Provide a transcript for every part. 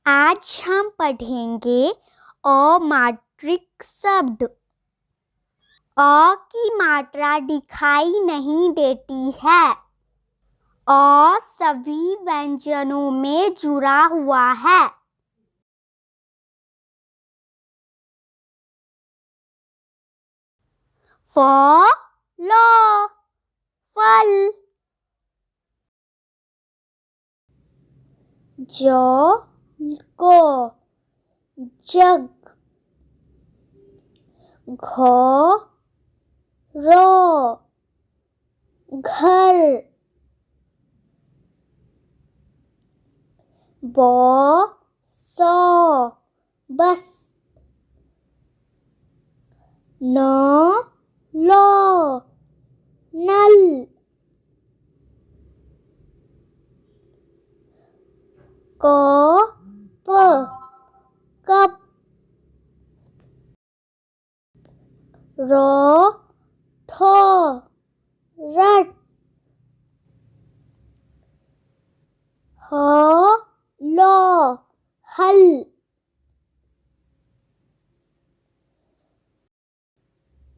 आज हम पढ़ेंगे अमात्रिक शब्द। अ की मात्रा दिखाई नहीं देती है। अ सभी व्यंजनों में जुड़ा हुआ है। फल, फल। जग, जग। घर, घर। बस, बस। नल, नल। Cup, cup. रथ, रथ। हल, हल।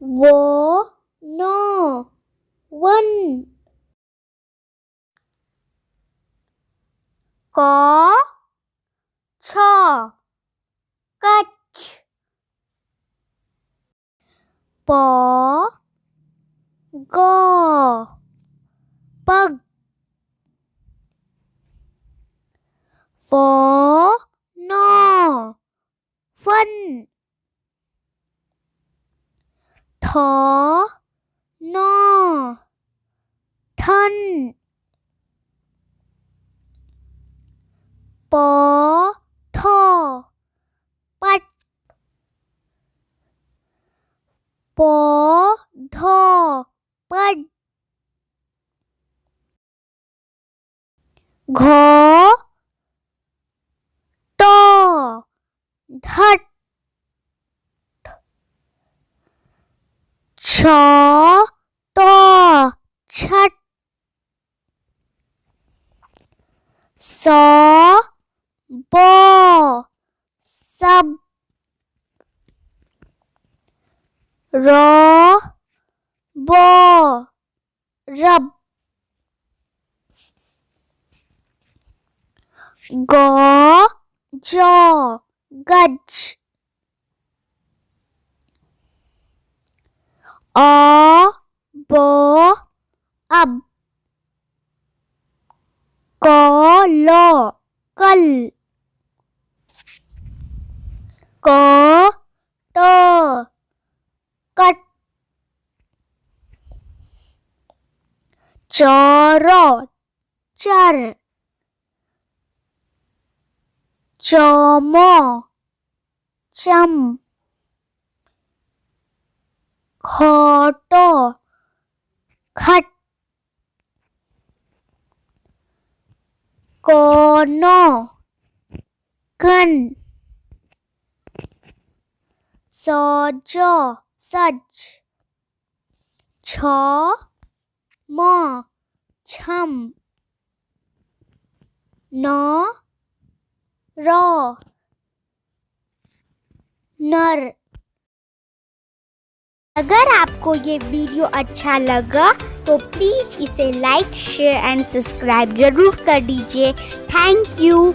वन, वन। कच्छ, कच्छ। पग, पग। फन, फन। थन, थन। पथ, पट। पौध, पद। घट, घट। छट, छट। सब, सब। रब, रब। गज, गज। अब, अब। कल, कल। Cut, cut. चर, चर। चम, चम। खट, खट। कन, कन। सज, सज। छम, छम। नर, नर। अगर आपको ये वीडियो अच्छा लगा तो प्लीज़ इसे लाइक, शेयर एंड सब्सक्राइब जरूर कर दीजिए। Thank you.